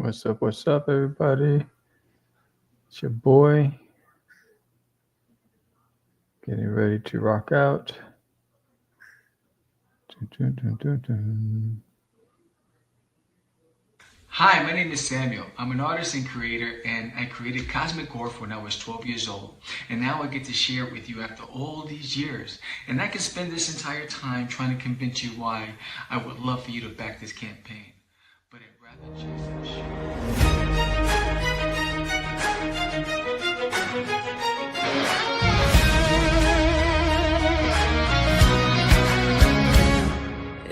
What's up, everybody? It's your boy getting ready to rock out. Dun, dun, dun, dun. Hi, my name is Samuel. I'm an artist and creator, and I created CosmicWars when I was 12 years old. And now I get to share it with you after all these years. And I can spend this entire time trying to convince you why I would love for you to back this campaign. But I'd rather just share.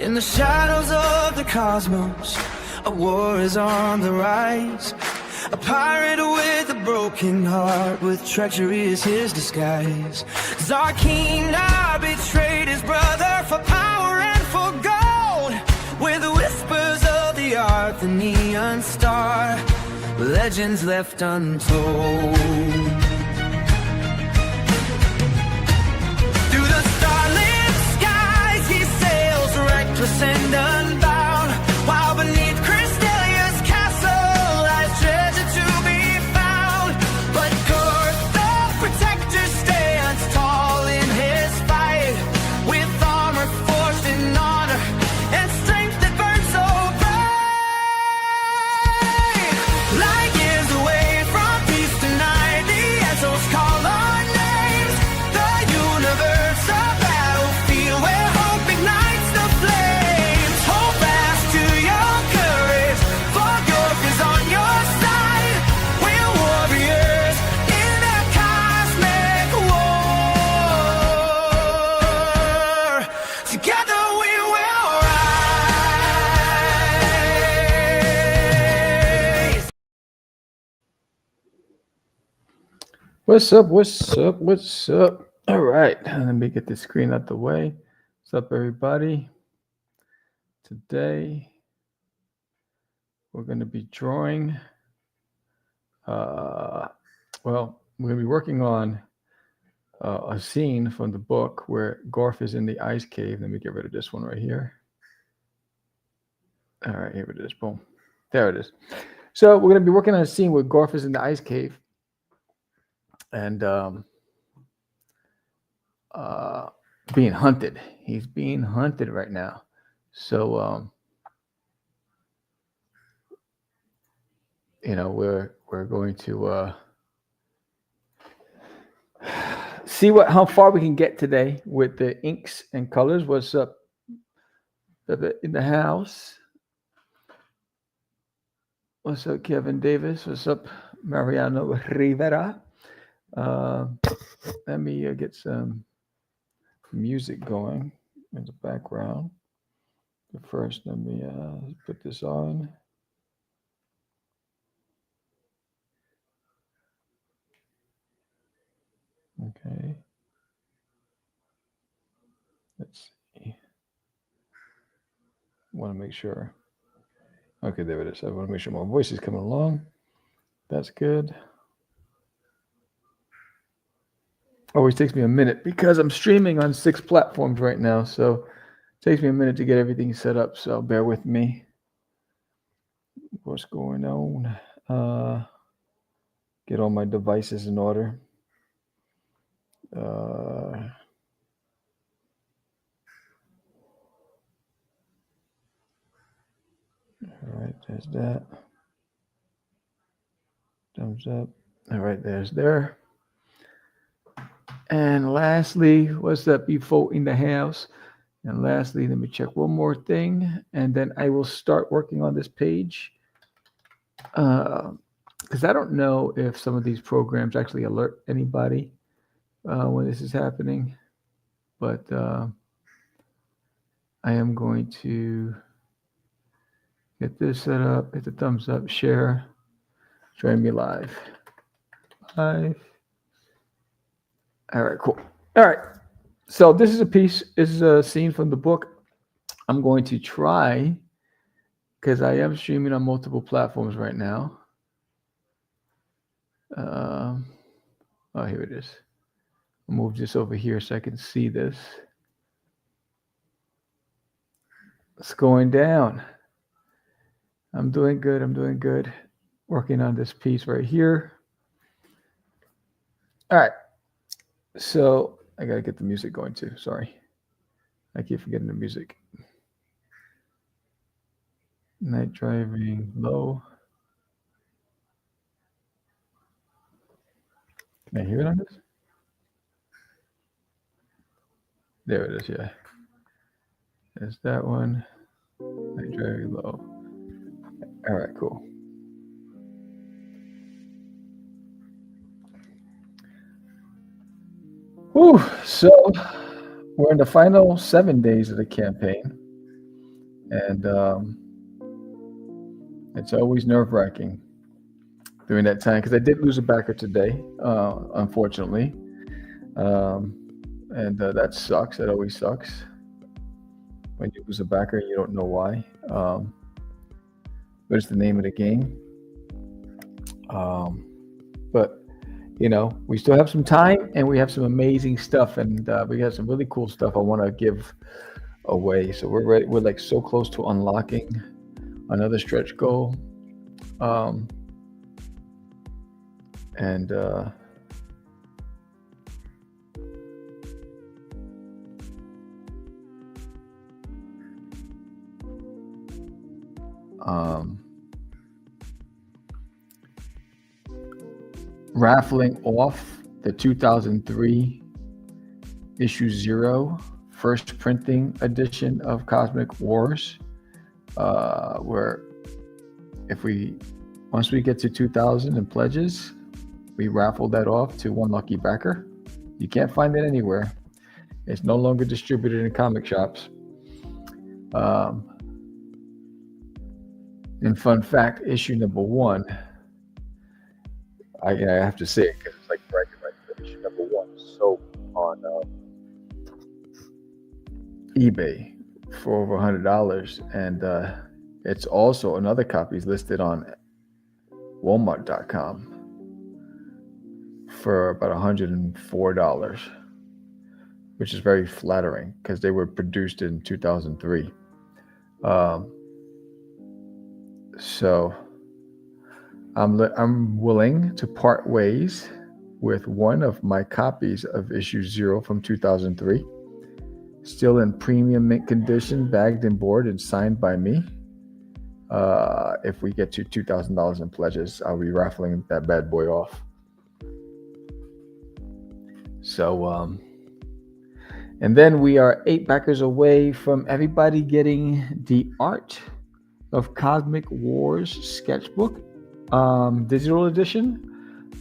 In the shadows of the cosmos, a war is on the rise. A pirate with a broken heart, with treachery is his disguise. Zarkina betrayed his brother for power and for gold. With the whispers of the art, the neon star, legends left untold. Through the starlit skies he sails, reckless and unbound, while beneath Crystalia's castle lies treasure to be found. But Gorf, the protector, stands tall in his fight, with armor forged in honor and strength that burns so bright. Light gives away from peace tonight, the Ezos call our names. The universe, a battlefield where hope ignites the flames. Hold fast to your courage, for Gorf is on your side. We're warriors in the cosmic war. Together we will rise. What's up? All right, let me get this screen out the way. What's up, everybody? Today we're going to be drawing. We're going to be working on a scene from the book where Gorf is in the ice cave. Let me get rid of this one right here. All right, here it is. Boom. There it is. So we're going to be working on a scene where Gorf is in the ice cave and being hunted. He's being hunted right now. So, we're going to see how far we can get today with the inks and colors. What's up in the house? What's up, Kevin Davis? What's up, Mariano Rivera? Let me get some music going in the background. But first, let me put this on. Okay. Let's see. Want to make sure. Okay, there it is. I want to make sure my voice is coming along. That's good. Always takes me a minute because I'm streaming on 6 platforms right now. So it takes me a minute to get everything set up. So bear with me. What's going on? Get all my devices in order. All right, there's that. Thumbs up. All right, there's there. And lastly, what's up, B-Folk in the house? And lastly, let me check one more thing, and then I will start working on this page. Because I don't know if some of these programs actually alert anybody when this is happening. But I am going to get this set up, hit the thumbs up, share, join me live. All right, cool. All right. So this is a scene from the book. I'm going to try, because I am streaming on multiple platforms right now. Oh, here it is. I'll move this over here so I can see this. It's going down. I'm doing good. I'm doing good. Working on this piece right here. All right. So I gotta get the music going too. Sorry. I keep forgetting the music. Night driving low. Can I hear it on this? There it is, yeah. There's that one. Night driving low. All right, cool. Whew, so we're in the final 7 days of the campaign, and it's always nerve-wracking during that time because I did lose a backer today, unfortunately, and that sucks. That always sucks when you lose a backer and you don't know why. But it's the name of the game. But you know, we still have some time, and we have some amazing stuff, and we have some really cool stuff I want to give away. So we're ready. We're like so close to unlocking another stretch goal, and raffling off the 2003 issue 0 first printing edition of Cosmic Wars, where once we get to 2,000 in pledges, we raffle that off to one lucky backer. You can't find it anywhere. It's no longer distributed in comic shops. And fun fact, issue number 1, I have to say it because it's like bragging rights. Issue number 1 sold on eBay for over $100, and it's also another copy is listed on Walmart.com for about $104, which is very flattering because they were produced in 2003. So I'm willing to part ways with one of my copies of issue 0 from 2003, still in premium mint condition, bagged and board, and signed by me. If we get to $2,000 in pledges, I'll be raffling that bad boy off. So, and then we are 8 backers away from everybody getting the art of Cosmic Wars sketchbook, digital edition,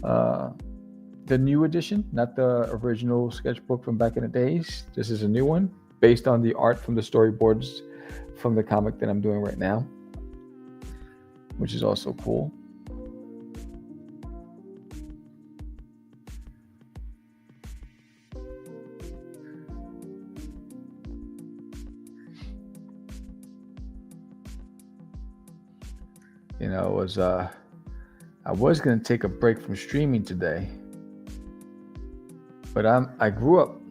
the new edition, not the original sketchbook from back in the days. This is a new one based on the art from the storyboards from the comic that I'm doing right now, which is also cool. You know, I was gonna take a break from streaming today, but I grew up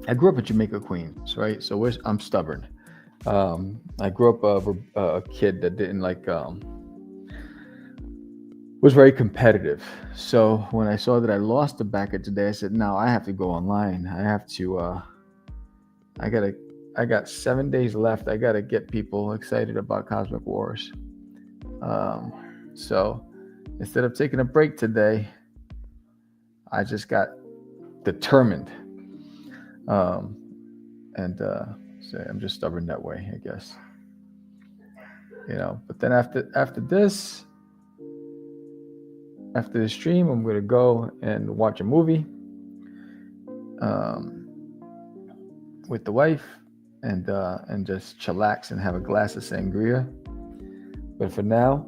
in Jamaica, Queens, right? So I'm stubborn. I grew up a kid that didn't like was very competitive. So when I saw that I lost a backer today, I said, "No, I have to go online. I have to. I got 7 days left. I gotta get people excited about Cosmic Wars." So instead of taking a break today, I just got determined. So I'm just stubborn that way, I guess. You know, but then after the stream, I'm gonna go and watch a movie with the wife and just chillax and have a glass of sangria. But for now,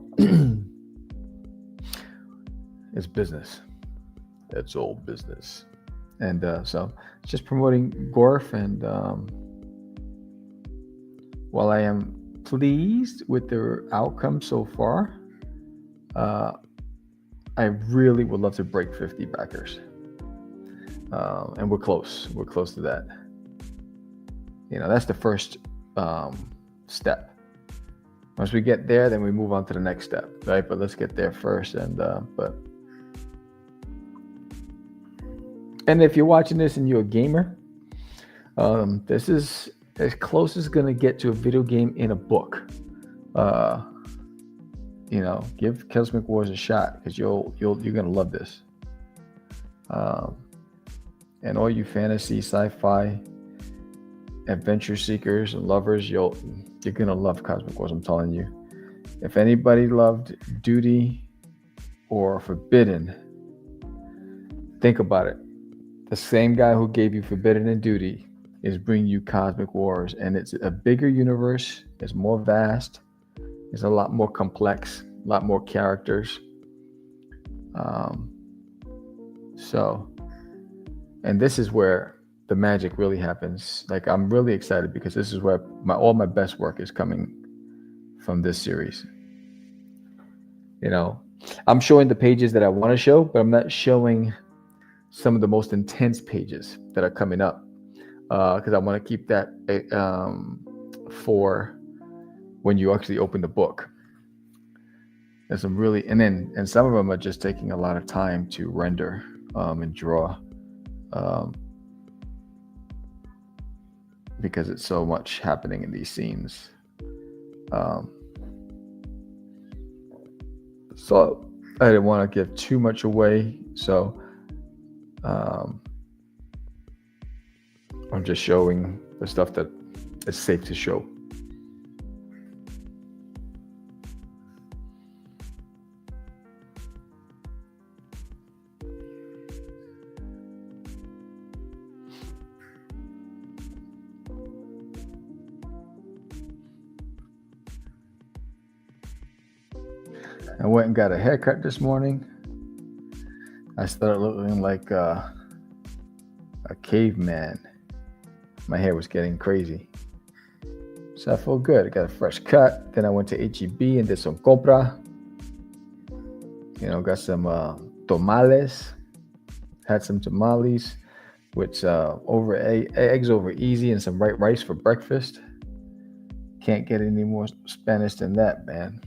it's business. It's all business. And so just promoting Gorf, and while I am pleased with the outcome so far, I really would love to break 50 backers. And we're close to that. You know, that's the first step. Once we get there, then we move on to the next step, right? But let's get there first. And if you're watching this and you're a gamer, this is as close as gonna get to a video game in a book. Give CosmicWars a shot, because you're gonna love this. And all you fantasy, sci-fi, adventure seekers and lovers, you're gonna love CosmicWars. I'm telling you. If anybody loved Duty or Forbidden, think about it. The same guy who gave you Forbidden and Duty is bringing you CosmicWars, and it's a bigger universe. It's more vast. It's a lot more complex, a lot more characters. And this is where the magic really happens. Like, I'm really excited because this is where all my best work is coming from this series. I'm showing the pages that I want to show, but I'm not showing some of the most intense pages that are coming up, because I want to keep that for when you actually open the book. There's some really, and some of them are just taking a lot of time to render and draw, because it's so much happening in these scenes. So I didn't want to give too much away, so I'm just showing the stuff that is safe to show. I went and got a haircut this morning. I started looking like a caveman. My hair was getting crazy. So I felt good. I got a fresh cut. Then I went to HEB and did some compra. Got some tamales. Had some tamales with eggs over easy and some white rice for breakfast. Can't get any more Spanish than that, man.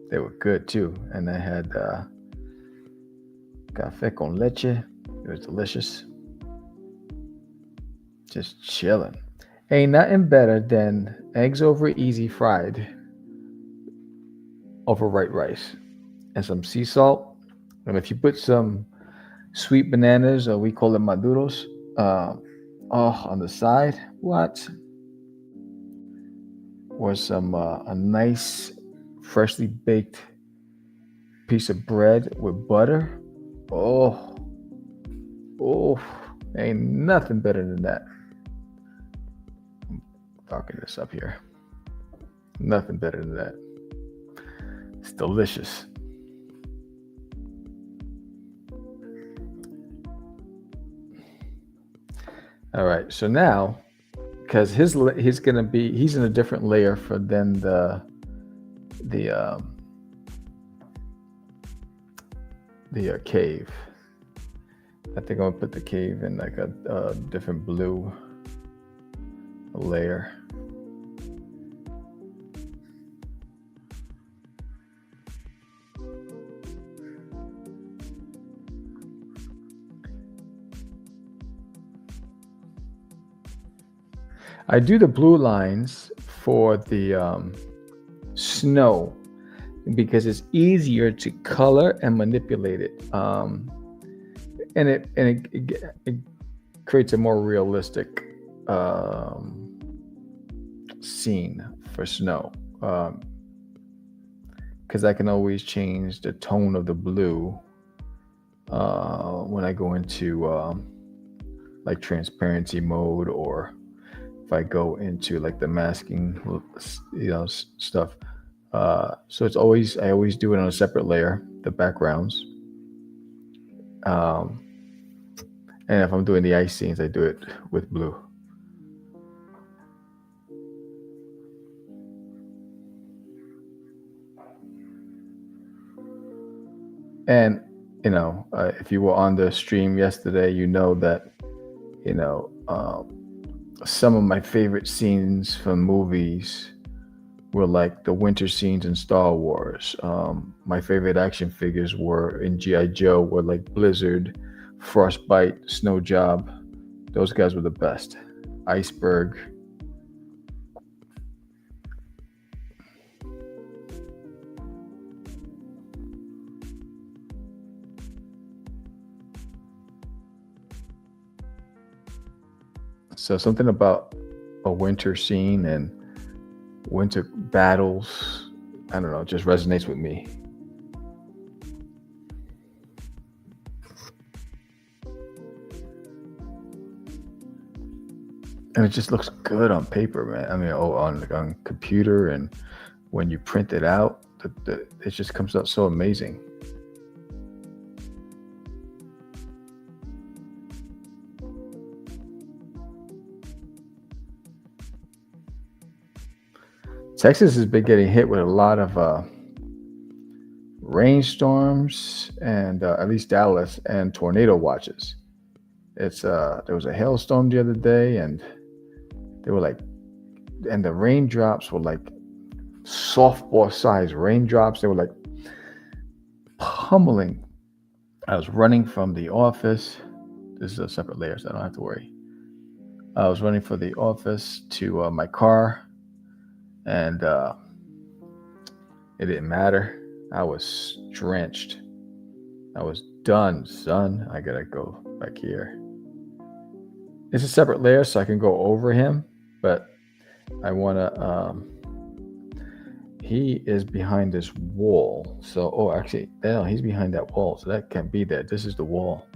They were good too. And I had café con leche. It was delicious. Just chilling. Ain't nothing better than eggs over easy fried over white rice and some sea salt. And if you put some sweet bananas, or we call them maduros, on the side, or some a nice freshly baked piece of bread with butter. Ain't nothing better than that. I'm talking this up here. Nothing better than that. It's delicious. All right, so now, because he's in a different layer than the cave. I think I'm gonna put the cave in like a different blue layer. I do the blue lines for the snow because it's easier to color and manipulate it, and it creates a more realistic scene for snow, because I can always change the tone of the blue when I go into like transparency mode, or if I go into like the masking, stuff. So I always do it on a separate layer, the backgrounds. And if I'm doing the ice scenes, I do it with blue. And, if you were on the stream yesterday, you know that, some of my favorite scenes from movies were like the winter scenes in Star Wars. My favorite action figures were in G.I. Joe, were like Blizzard, Frostbite, Snow Job. Those guys were the best. Iceberg. So something about a winter scene and winter battles, I don't know, just resonates with me. And it just looks good on paper, man. I mean, on computer, and when you print it out, it just comes out so amazing. Texas has been getting hit with a lot of rainstorms, and at least Dallas, and tornado watches. There was a hailstorm the other day, and they were like, and the raindrops were like softball sized raindrops. They were like pummeling. I was running from the office. This is a separate layer, so I don't have to worry. I was running from the office to my car, and it didn't matter. I was drenched. I was done, son. I gotta go back here. It's a separate layer, so I can go over him, but I wanna. He is behind this wall. So, actually, no, he's behind that wall, so that can't be there. This is the wall.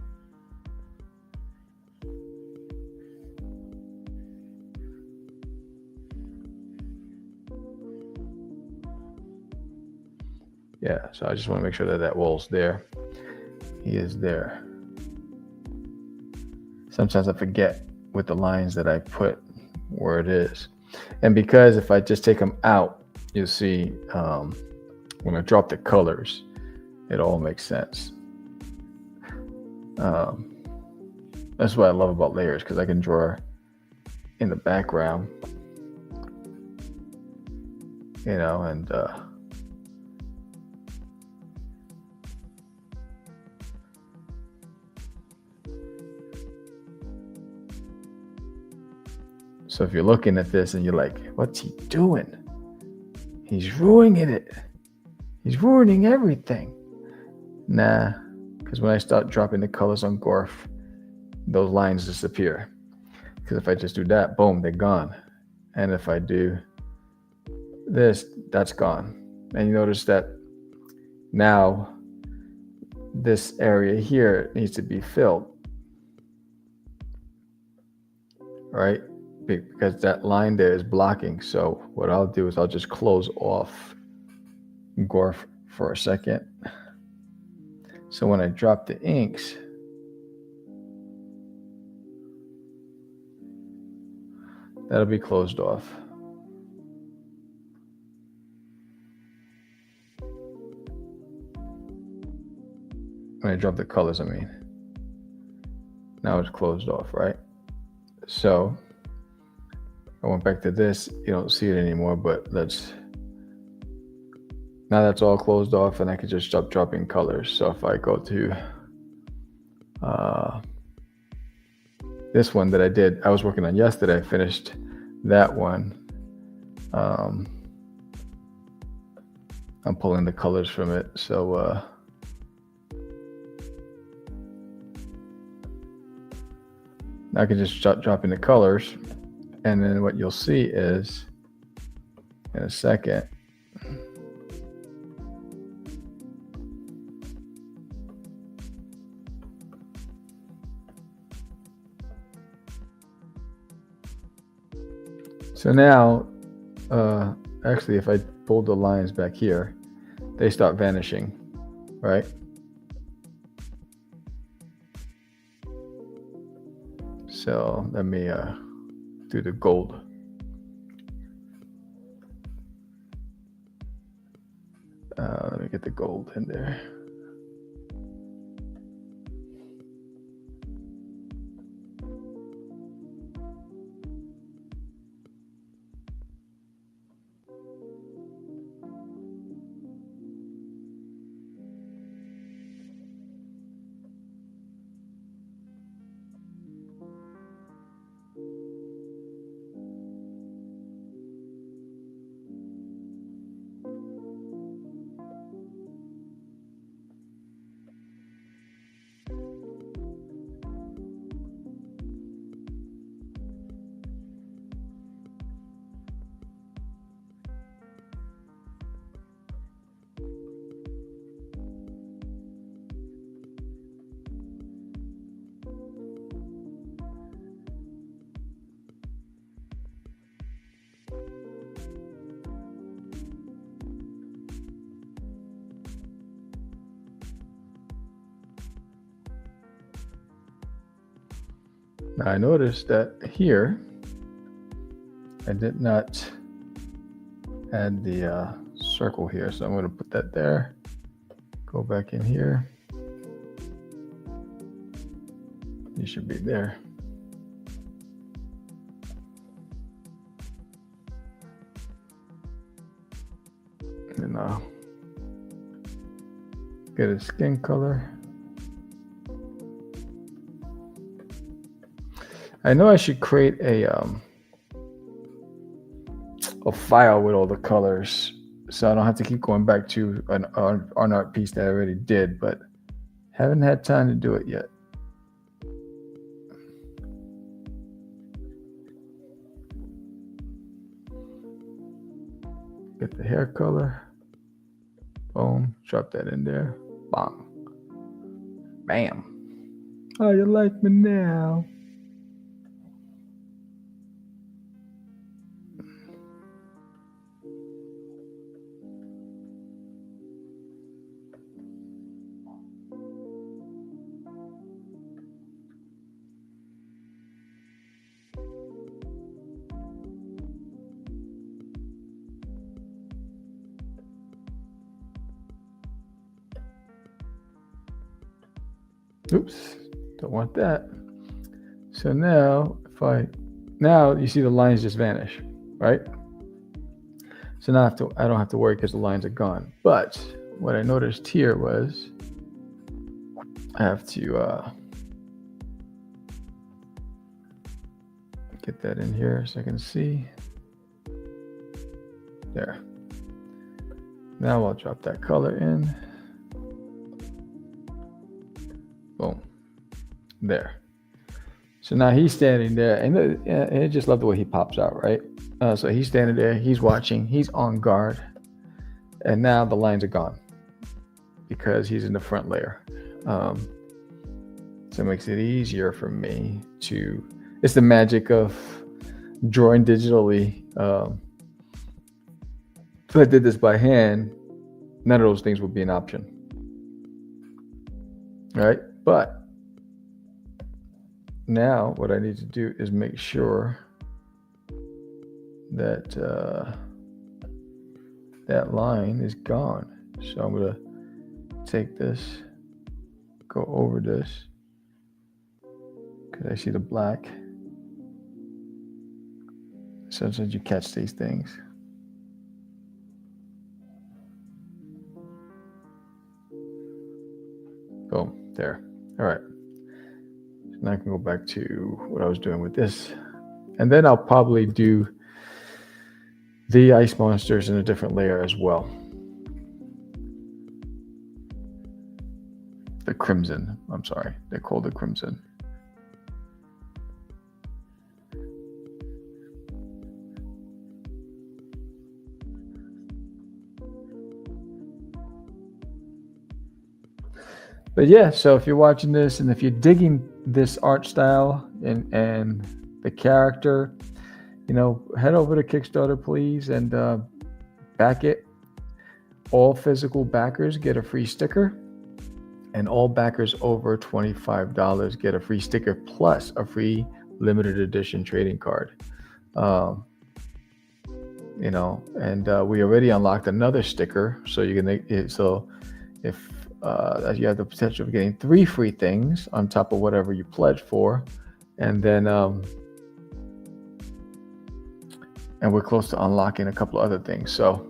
Yeah, so I just want to make sure that that wall's there. He is there. Sometimes I forget with the lines that I put where it is. And because if I just take them out, you'll see when I drop the colors, it all makes sense. That's what I love about layers, because I can draw in the background, and so if you're looking at this and you're like, what's he doing? He's ruining it. He's ruining everything. Nah, because when I start dropping the colors on Gorf, those lines disappear. Because if I just do that, boom, they're gone. And if I do this, that's gone. And you notice that now this area here needs to be filled, right? Because that line there is blocking. So what I'll do is I'll just close off Gorf for a second. So when I drop the inks, that'll be closed off. When I drop the colors, I mean. Now it's closed off, right? So I went back to this. You don't see it anymore, but now that's all closed off, and I can just stop dropping colors. So if I go to this one that I was working on yesterday, I finished that one. I'm pulling the colors from it. So I can just start dropping the colors. And then what you'll see is, in a second, so now, actually, if I pull the lines back here, they start vanishing, right? So let me do the gold. Let me get the gold in there. Now I noticed that here I did not add the circle here, so I'm going to put that there. Go back in here. You should be there. And get a skin color. I know I should create a file with all the colors, so I don't have to keep going back to an art piece that I already did, but haven't had time to do it yet. Get the hair color. Boom. Drop that in there. Bang. Bam. Oh, you like me now? Oops, don't want that. So now, now you see the lines just vanish, right? So now I don't have to worry because the lines are gone. But what I noticed here was I have to get that in here so I can see. There. Now I'll drop that color in. Boom. There. So now he's standing there, and I just love the way he pops out, right? So he's standing there, he's watching, he's on guard, and now the lines are gone because he's in the front layer. So it makes it easier for me to, it's the magic of drawing digitally. If I did this by hand, none of those things would be an option. Right? But now what I need to do is make sure that that line is gone. So I'm going to take this, go over this, because I see the black. Sometimes you catch these things. Boom, there. All right. So now I can go back to what I was doing with this. And then I'll probably do the ice monsters in a different layer as well. The crimson, I'm sorry. They're called the crimson. But yeah, so if you're watching this and if you're digging this art style and the character, you know, head over to Kickstarter, please, and back it. All physical backers get a free sticker, and all backers over $25 get a free sticker plus a free limited edition trading card. You know, and we already unlocked another sticker, so you can. So if you have the potential of getting 3 free things on top of whatever you pledge for, and then and we're close to unlocking a couple of other things. So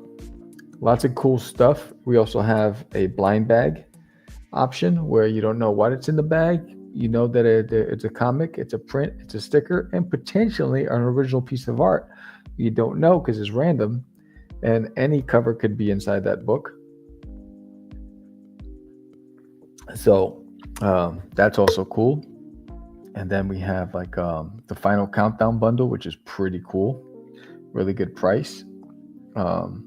lots of cool stuff. We also have a blind bag option where you don't know what it's in the bag. You know that it's a comic, it's a print, it's a sticker, and potentially an original piece of art. You don't know because it's random, and any cover could be inside that book. So that's also cool. And then we have like the final countdown bundle, which is pretty cool. Really good price. You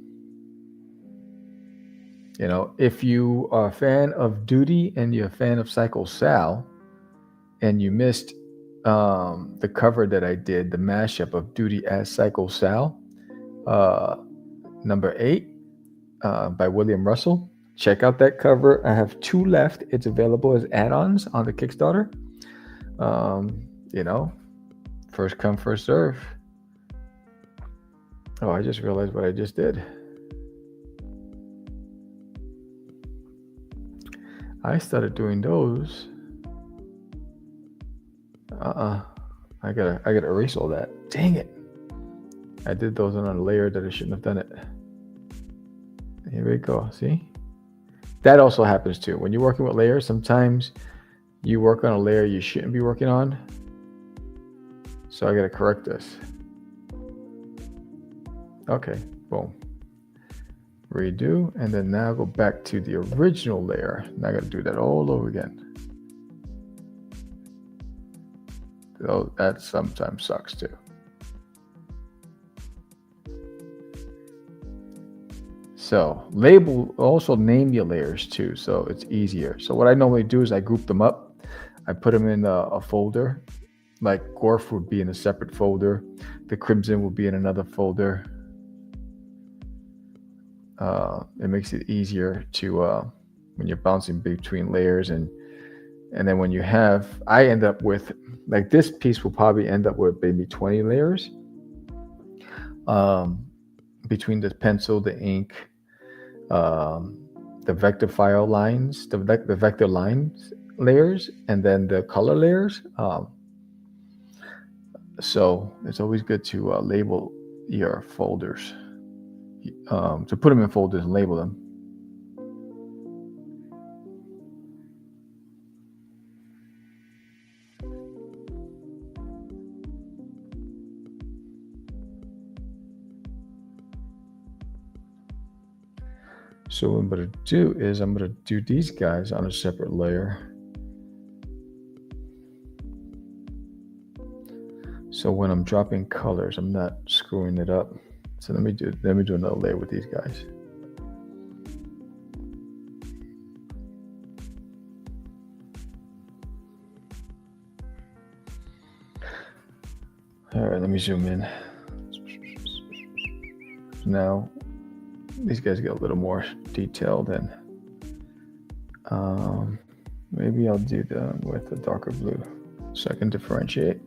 know, if you are a fan of Duty and you're a fan of Psycho Sal, and you missed the cover that I did, the mashup of Duty as Psycho Sal, number 8 by William Russell. Check out that cover. I have 2 left. It's available as add-ons on the Kickstarter. first come, first serve. Oh, I just realized what I just did. I started doing those. I gotta erase all that. Dang it. I did those on a layer that I shouldn't have done it. Here we go. See? That also happens too. When you're working with layers, sometimes you work on a layer you shouldn't be working on. So I gotta correct this. Okay, boom. Redo, and then now go back to the original layer. Now I gotta do that all over again. So that sometimes sucks too. So also name your layers too, so it's easier. So what I normally do is I group them up. I put them in a folder. Like Gorf would be in a separate folder. The Crimson will be in another folder. It makes it easier to when you're bouncing between layers, and then when you have, I end up with, like, this piece will probably end up with maybe 20 layers between the pencil, the ink, the vector file lines, the vector lines layers, and then the color layers. So it's always good to label your folders, to put them in folders and label them. So what I'm going to do is I'm going to do these guys on a separate layer. So when I'm dropping colors, I'm not screwing it up. So let me do another layer with these guys. All right, let me zoom in. Now, these guys get a little more detailed, and maybe I'll do them with a darker blue so I can differentiate.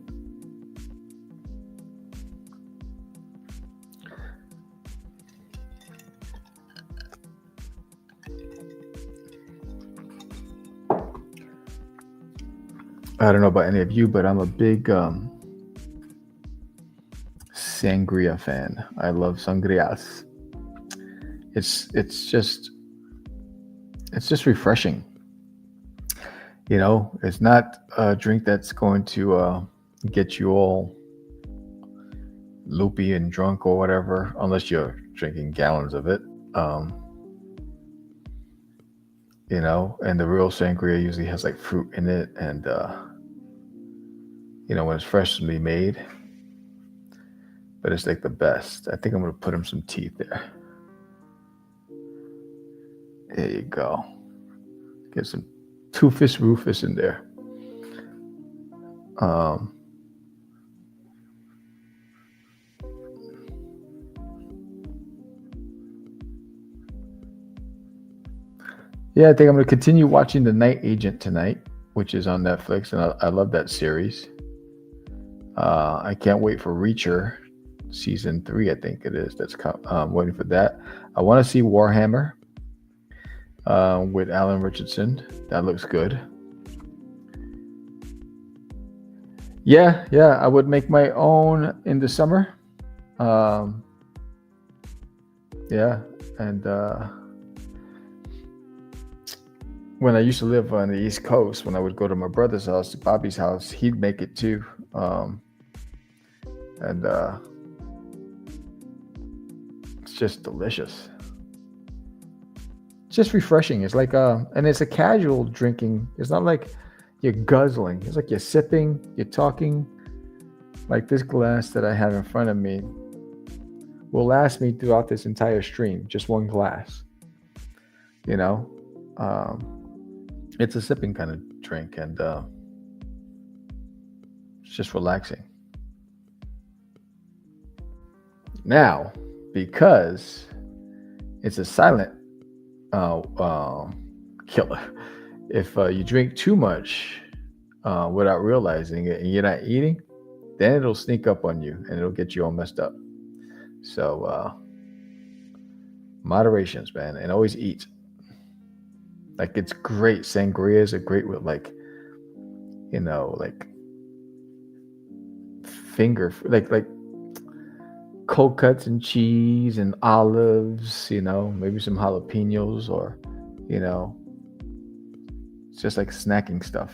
I don't know about any of you, but I'm a big sangria fan. I love sangrias. It's just refreshing. It's not a drink that's going to get you all loopy and drunk or whatever, unless you're drinking gallons of it. And the real sangria usually has like fruit in it, and when it's freshly made. But it's like the best. I think I'm gonna put him some teeth there. There you go. Get some Toothless Rufus in there. Yeah, I think I'm going to continue watching The Night Agent tonight, which is on Netflix, and I love that series. I can't wait for Reacher season 3, I think it is. I'm waiting for that. I want to see Warhammer with Alan Richardson. That looks good. Yeah, I would make my own in the summer. Yeah, and when I used to live on the East Coast, when I would go to my brother's house, to Bobby's house, he'd make it too. And it's just delicious. It's just refreshing. It's like and it's a casual drinking. It's not like you're guzzling. It's like you're sipping, you're talking. Like this glass that I have in front of me will last me throughout this entire stream. Just one glass. It's a sipping kind of drink, and it's just relaxing. Now, because it's a silent killer, if you drink too much, without realizing it, and you're not eating, then it'll sneak up on you and it'll get you all messed up. So moderations, man, and always eat. Like, it's great. Sangrias are great with, like, like like cold cuts and cheese and olives, maybe some jalapenos, or it's just like snacking stuff.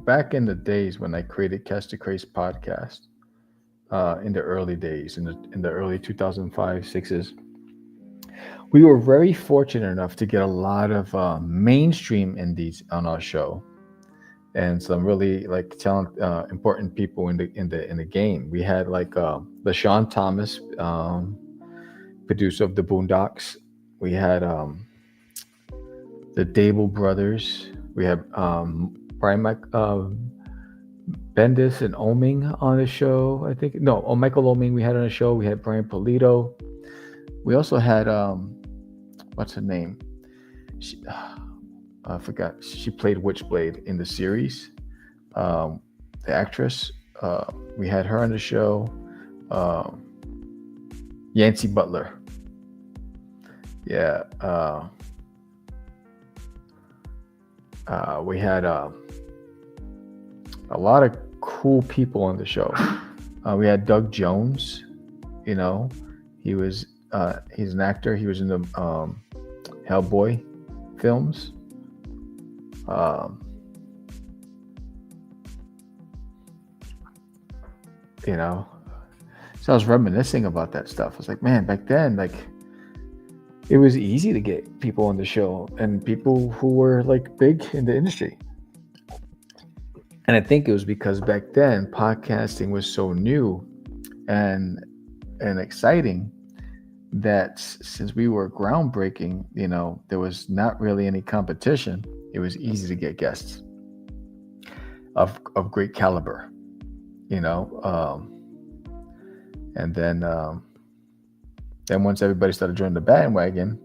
Back in the days when I created Catch the Craze podcast, in the early days, in the early 2005, 6s, we were very fortunate enough to get a lot of mainstream indies on our show, and some really like important people in the game. We had like LaShawn Thomas, producer of the Boondocks. We had the Dable brothers. We had Brian Bendis and Oming on the show. I think Michael Oming we had on the show. We had Brian Polito. We also had what's her name? I forgot. She played Witchblade in the series. The actress. We had her on the show. Yancey Butler. Yeah. We had a lot of cool people on the show. We had Doug Jones. He was he's an actor. He was in the Hellboy films. So I was reminiscing about that stuff. I was like, man, back then, like, it was easy to get people on the show and people who were like big in the industry. And I think it was because back then podcasting was so new and exciting that since we were groundbreaking, there was not really any competition. It was easy to get guests of great caliber, and then once everybody started joining the bandwagon,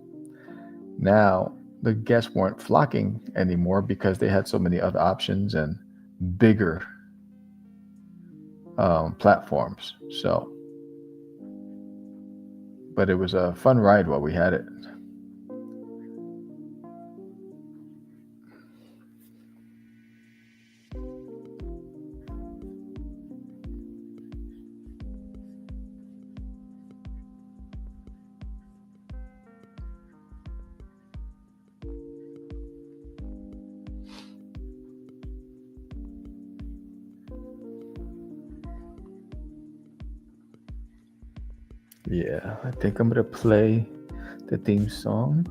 now the guests weren't flocking anymore because they had so many other options and bigger platforms. So, but it was a fun ride while we had it. Yeah, I think I'm gonna play the theme song.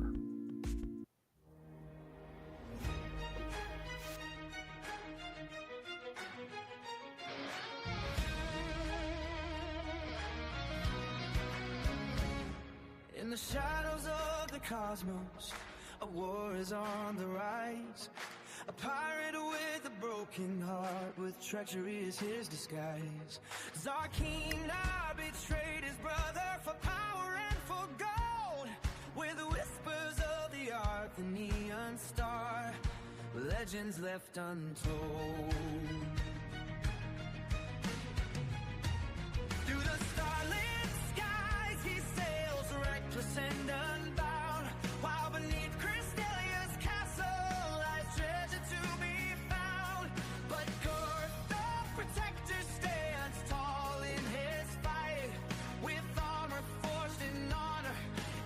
In the shadows of the cosmos, a war is on the rise. A pirate with a broken heart, with treachery is his disguise. Zarkina betrayed his brother for power and for gold. With the whispers of the ark, the neon star, legends left untold. Through the starlit skies he sails, reckless and unbound, while beneath Crystalia's castle lies treasure to be found. But Gorf, the protector, stands tall in his fight, with armor forged in honor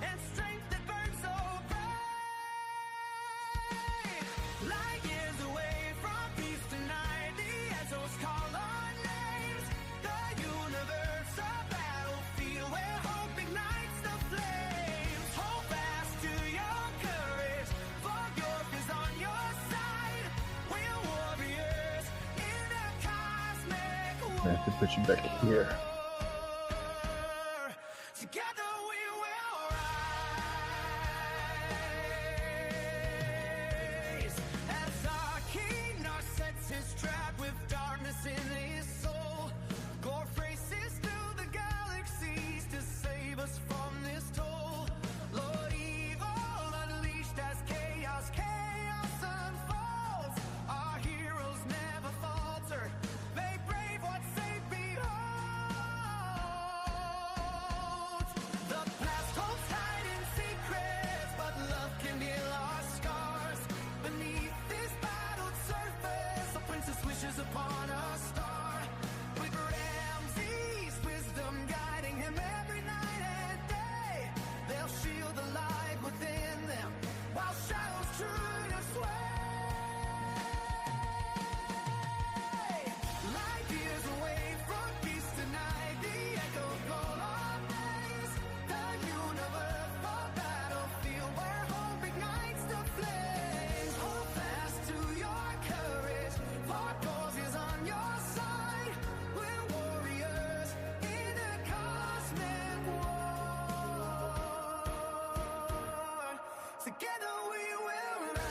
and strength that burns so bright. Light years away from peace tonight, the echoes call our names. The universe, a battlefield where hope ignites the flames. Hold fast to your courage, for Gorf is on your side. We're warriors in a cosmic war. I have to put you back here. Together we will rise. As our king sets his trap with darkness in his soul, Gorf races through the galaxies to save us from this toll. Lord evil unleashed as chaos unfolds. Our heroes never falter, they brave what fate beholds. The past holds hiding secrets, but love can heal our scars. Beneath this battled surface, a princess wishes upon a star. With Ramses' wisdom guiding him every night and day, they'll shield the light within them, while shadows try to sway. Light years away from peace tonight, the echoes call our names. The universe, a battlefield where hope ignites the flames. Hold fast to your courage, for Gorf is on your side. We're warriors in a cosmic war. Together we will rise.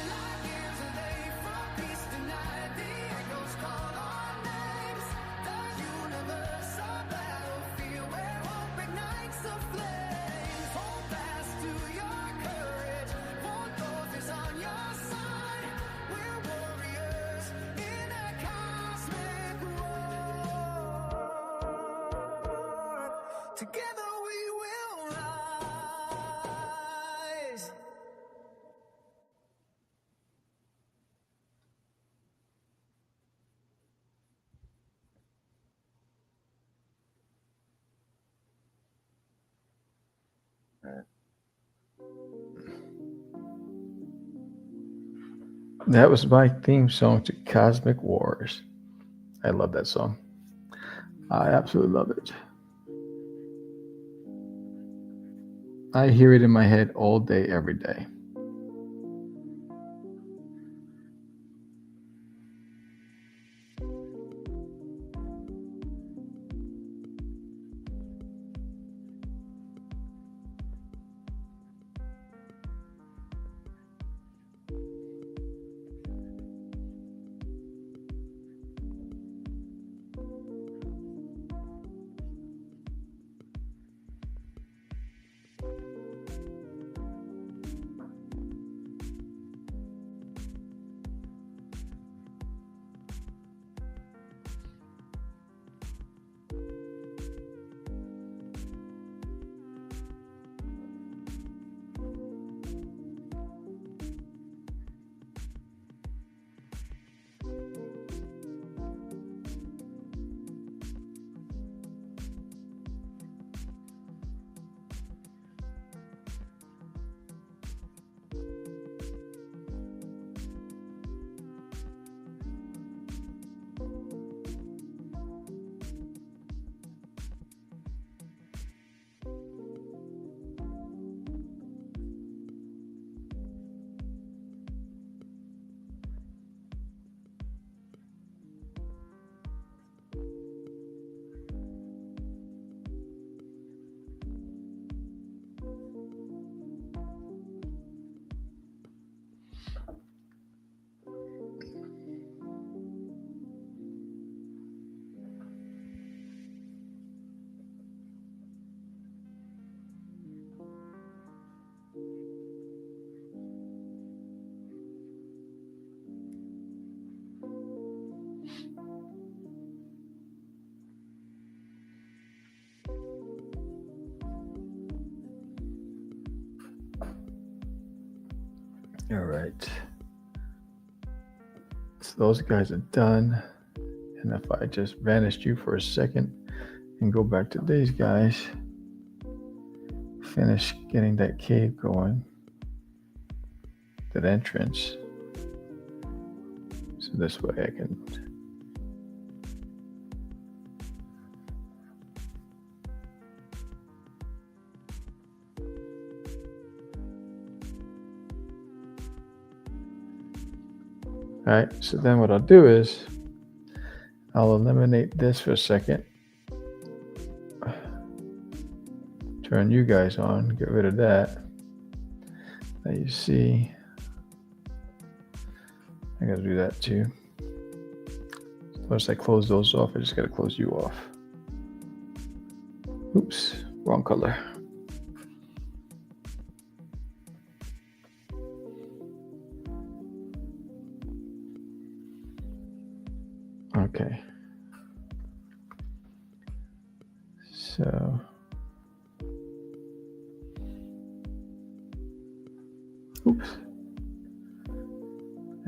Light years away from peace tonight, the echoes call our names. The universe, a battlefield where hope ignites the flames. Hold fast to your courage, for Gorf is on your side. We're warriors in a cosmic war. Together we will rise. That was my theme song to Cosmic Wars. I love that song. I absolutely love it. I hear it in my head all day, every day. All right. So those guys are done. And if I just vanished you for a second and go back to these guys, finish getting that cave going, that entrance. So this way I can all right, so then what I'll do is I'll eliminate this for a second. Turn you guys on, get rid of that. Now you see, I gotta do that too. Once I close those off, I just gotta close you off. Oops, wrong color. Okay. So, oops,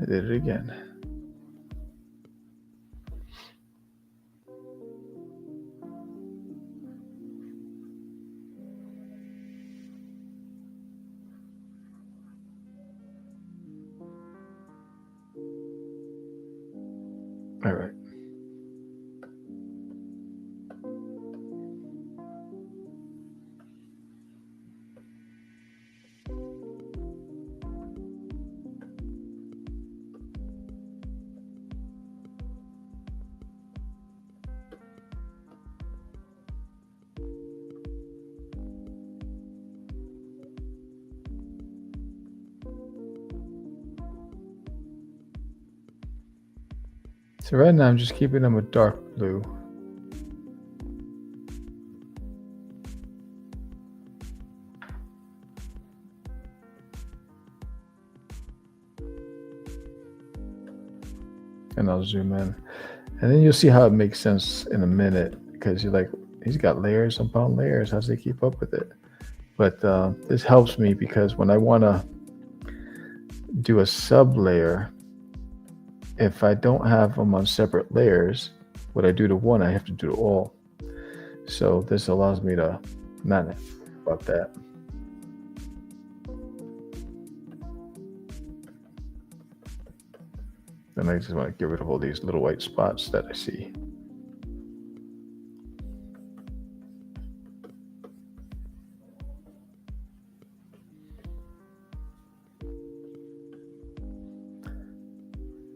I did it again. All right. So right now I'm just keeping them a dark blue. And I'll zoom in. And then you'll see how it makes sense in a minute, because you're like, he's got layers upon layers. How does he keep up with it? But this helps me because when I want to do a sub layer, if I don't have them on separate layers, what I do to one, I have to do to all. So this allows me to not about that. Then I just want to get rid of all these little white spots that I see.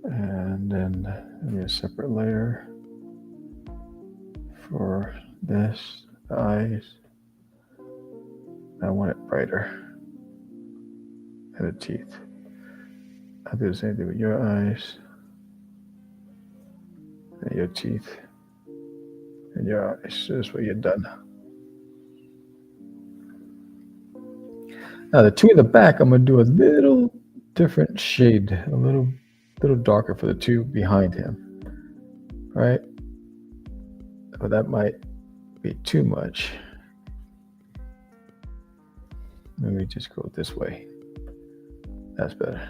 And then maybe a separate layer for this, the eyes. I want it brighter. And the teeth. I'll do the same thing with your eyes. And your teeth. And your eyes. This way you're done. Now the two in the back, I'm going to do a little different shade. A little darker for the two behind him. Right? But that might be too much. Let me just go this way. That's better.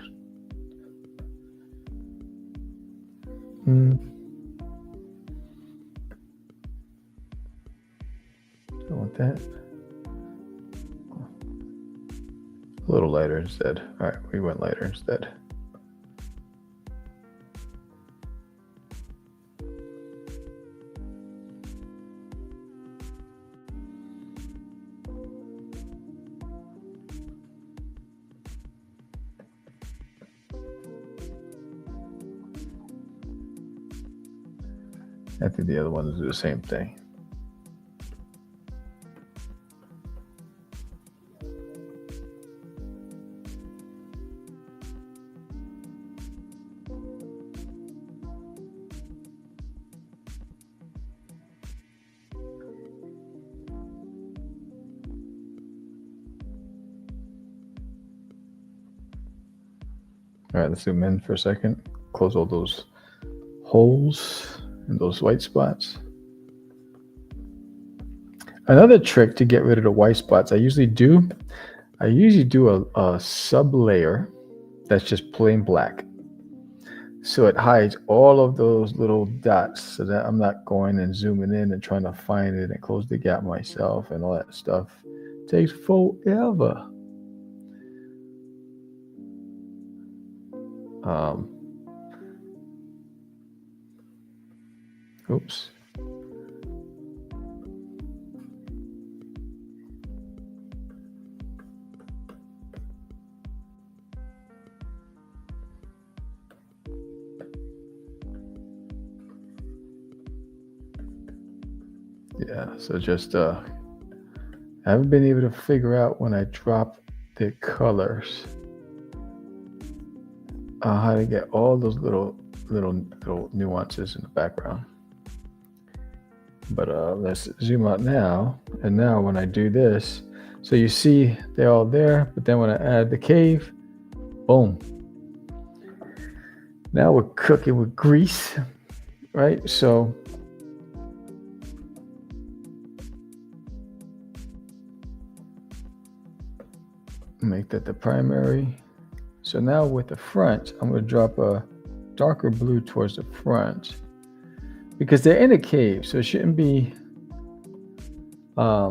I want that. A little lighter instead. All right, we went lighter instead. I think the other ones do the same thing. All right, let's zoom in for a second. Close all those holes and those white spots. Another trick to get rid of the white spots I usually do a sub layer that's just plain black. So it hides all of those little dots so that I'm not going and zooming in and trying to find it and close the gap myself and all that stuff. It takes forever. Oops. Yeah, so just I haven't been able to figure out when I drop the colors how to get all those little nuances in the background. But let's zoom out now. And now when I do this, so you see they're all there, but then when I add the cave, boom. Now we're cooking with grease, right? So make that the primary. So now with the front, I'm going to drop a darker blue towards the front because they're in a cave, so it shouldn't be I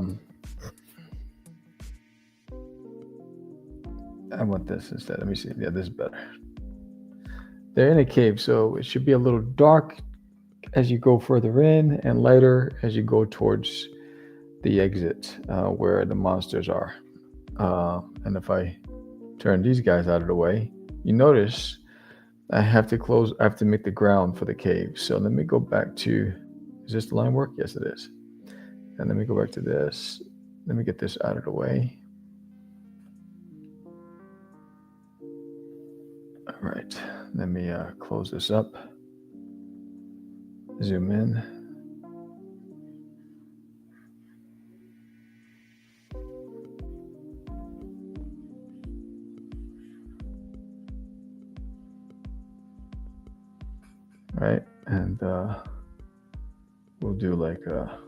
want this instead. Let me see. Yeah, this is better. They're in a cave, so it should be a little dark as you go further in and lighter as you go towards the exit where the monsters are. And if I turn these guys out of the way, you notice I have to make the ground for the cave. So let me go back to, is this the line work? Yes, it is. And let me go back to this. Let me get this out of the way. All right, let me close this up. Zoom in. Right, and we'll do like a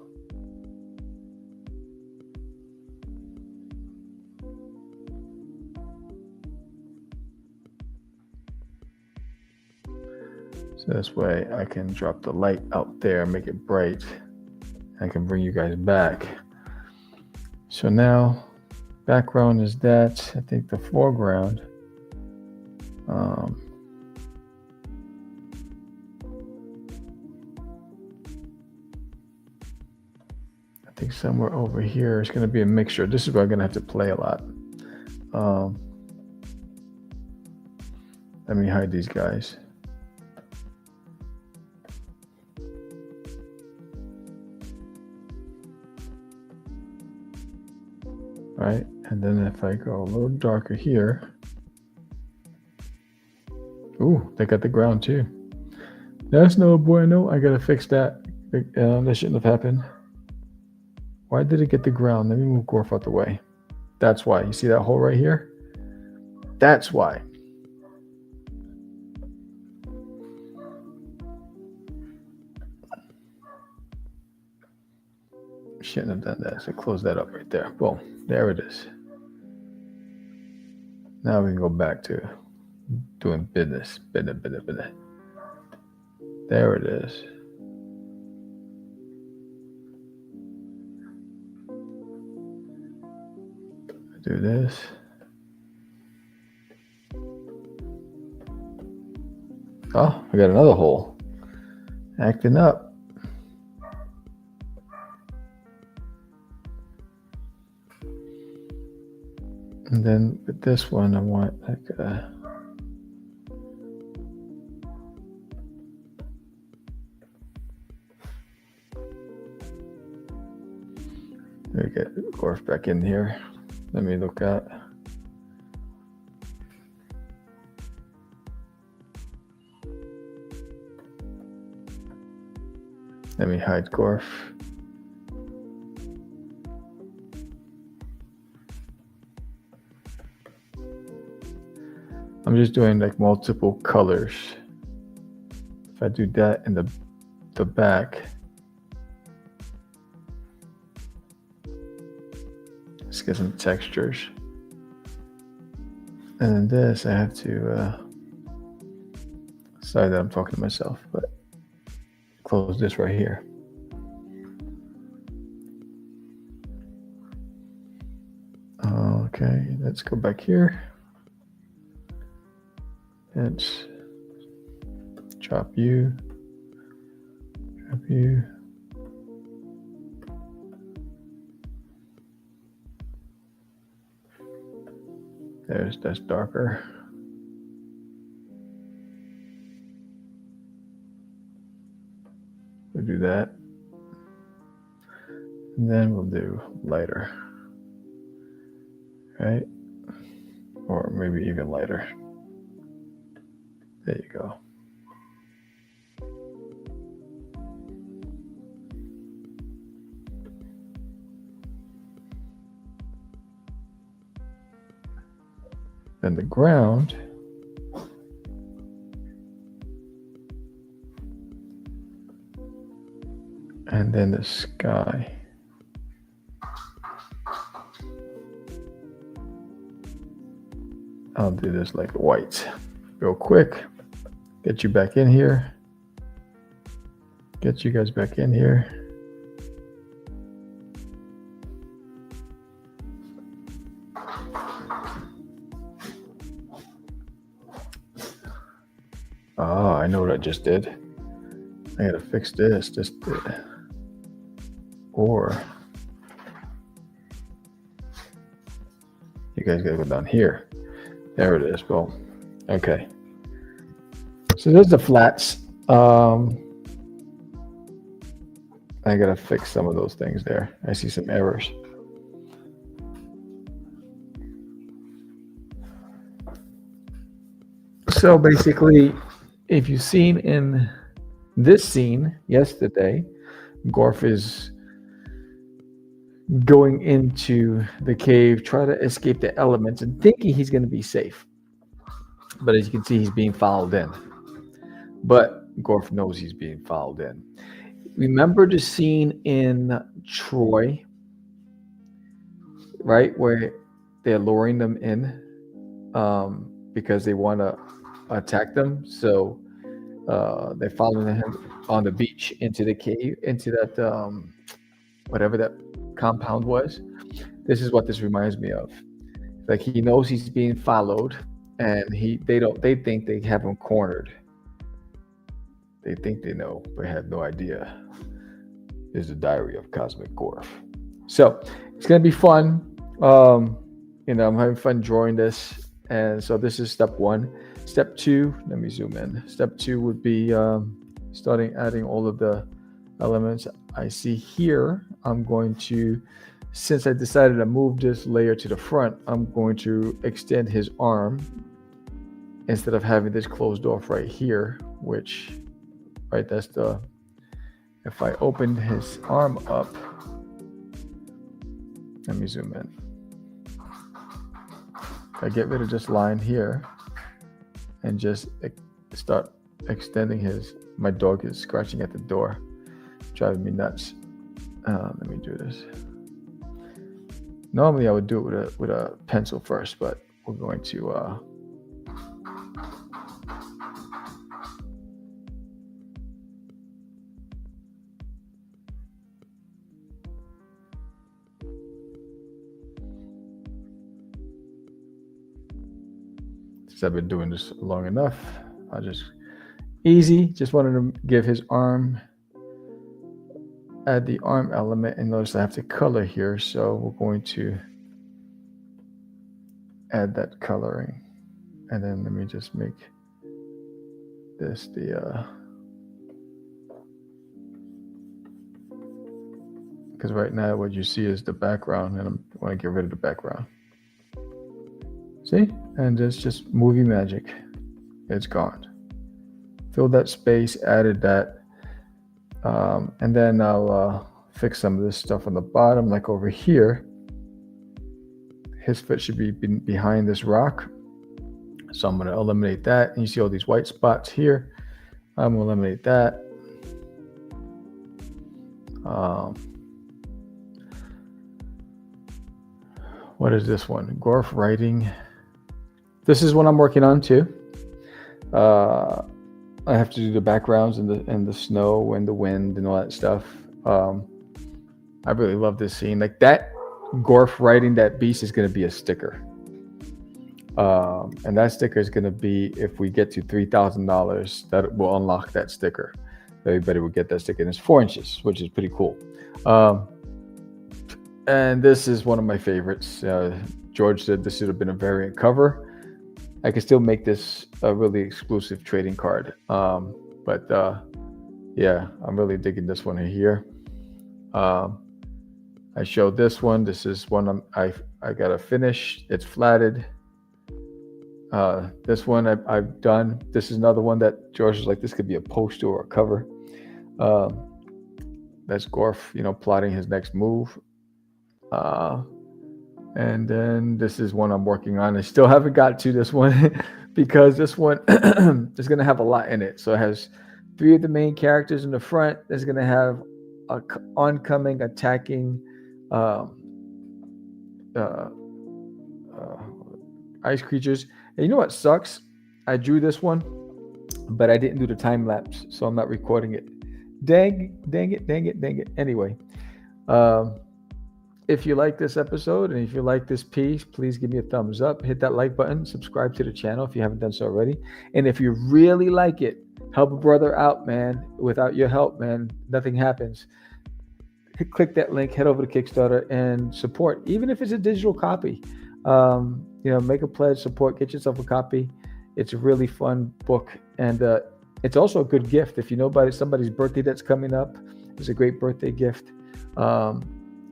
so this way I can drop the light out there, make it bright. I can bring you guys back. So now background is that. I think the foreground. I think somewhere over here is going to be a mixture. This is where I'm going to have to play a lot. Let me hide these guys. Right, and then if I go a little darker here, ooh, they got the ground too. That's no bueno. I gotta fix that. That shouldn't have happened. Why did it get the ground? Let me move Gorf out the way. That's why. You see that hole right here? That's why. Shouldn't have done that. So close that up right there. Boom. There it is. Now we can go back to doing business. There it is. Do this. Oh, I got another hole. Acting up. And then with this one, I want like a let me get Gorf back in here. Let me look at. Let me hide Gorf. I'm just doing like multiple colors. If I do that in the back, let's get some textures. And then this, I have to, sorry that I'm talking to myself, but close this right here. Okay, let's go back here. Let's drop you. That's darker. We'll do that. And then we'll do lighter. Right? Or maybe even lighter. There you go. Then the ground, and then the sky. I'll do this like white real quick. Get you back in here. Get you guys back in here. Oh, I know what I just did. I gotta fix this. Or you guys gotta go down here. There it is. Well, okay. So there's the flats. I gotta fix some of those things there. I see some errors. So basically, if you've seen in this scene yesterday, Gorf is going into the cave, trying to escape the elements and thinking he's going to be safe. But as you can see, he's being followed in. But Gorf knows he's being followed in. Remember the scene in Troy, right, where they're luring them in because they want to attack them. So they're following him on the beach into the cave, into that whatever that compound was. This is what this reminds me of. Like, he knows he's being followed, and they think they have him cornered. They think they know, but have no idea. This is the diary of Cosmic Gorf. So it's gonna be fun. I'm having fun drawing this, and so this is step 1. Step 2, let me zoom in. Step 2 would be starting adding all of the elements I see here. I'm going to, since I decided to move this layer to the front, I'm going to extend his arm instead of having this closed off right here, which, right, that's the, if I open his arm up, let me zoom in. I get rid of this line here and just start extending his, my dog is scratching at the door, driving me nuts. Let me do this. Normally I would do it with a pencil first, but we're going to since I've been doing this long enough, I'll just just wanted to give his arm, add the arm element, and notice I have to color here, so we're going to add that coloring. And then let me just make this the because right now what you see is the background, and I want to get rid of the background. See? And it's just movie magic. It's gone. Fill that space, added that. And then I'll fix some of this stuff on the bottom, like over here. His foot should be behind this rock. So I'm going to eliminate that. And you see all these white spots here. I'm going to eliminate that. What is this one? Gorf writing this is what I'm working on too. I have to do the backgrounds and the snow and the wind and all that stuff. I really love this scene. Like that Gorf riding that beast is going to be a sticker. And that sticker is going to be, if we get to $3,000, that will unlock that sticker. Everybody will get that sticker. And it's 4 inches, which is pretty cool. And this is one of my favorites. George said this should have been a variant cover. I could still make this a really exclusive trading card. But yeah, I'm really digging this one here. I showed this one. This is one I got to finish. It's flatted. This one I've done. This is another one that George was like, this could be a poster or a cover. That's Gorf, plotting his next move. And then this is one I'm working on. I still haven't got to this one because this one is going to have a lot in it. So it has 3 of the main characters in the front. It's going to have oncoming, attacking ice creatures. And you know what sucks? I drew this one, but I didn't do the time lapse, so I'm not recording it. Dang it. Anyway, if you like this episode and if you like this piece, please give me a thumbs up, hit that like button, subscribe to the channel if you haven't done so already. And if you really like it, help a brother out, man. Without your help, man, nothing happens. Click that link, head over to Kickstarter and support, even if it's a digital copy. Make a pledge, support, get yourself a copy. It's a really fun book, and it's also a good gift. If you know about somebody's birthday that's coming up, it's a great birthday gift.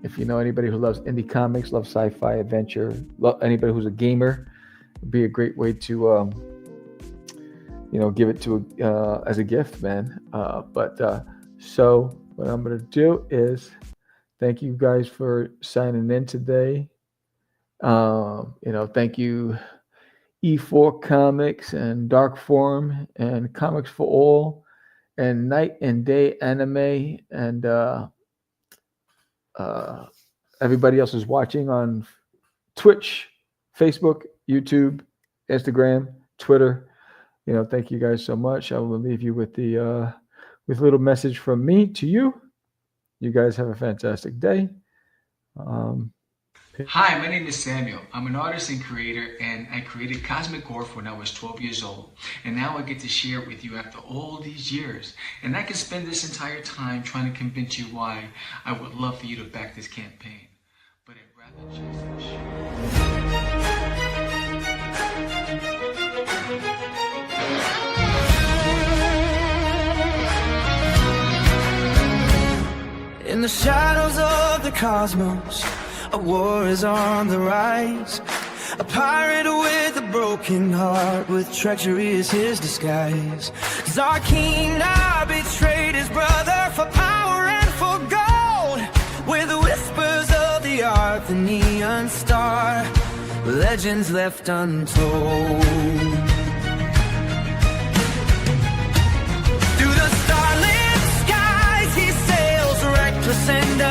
If you know anybody who loves indie comics, loves sci-fi, adventure, anybody who's a gamer, it'd be a great way to give it to as a gift, man. So what I'm going to do is thank you guys for signing in today. Thank you E4 Comics and Dark Form and Comics for All and Night and Day Anime and everybody else is watching on Twitch, Facebook, YouTube, Instagram, Twitter. Thank you guys so much. I will leave you with a little message from me to you. You guys have a fantastic day. Hi, my name is Samuel. I'm an artist and creator, and I created CosmicWars when I was 12 years old. And now I get to share it with you after all these years. And I can spend this entire time trying to convince you why I would love for you to back this campaign. But I'd rather just In the shadows of the cosmos, a war is on the rise. A pirate with a broken heart, with treachery as his disguise. Zarkina betrayed his brother for power and for gold. With the whispers of the art, the neon star, legends left untold. Through the starlit skies he sails, reckless and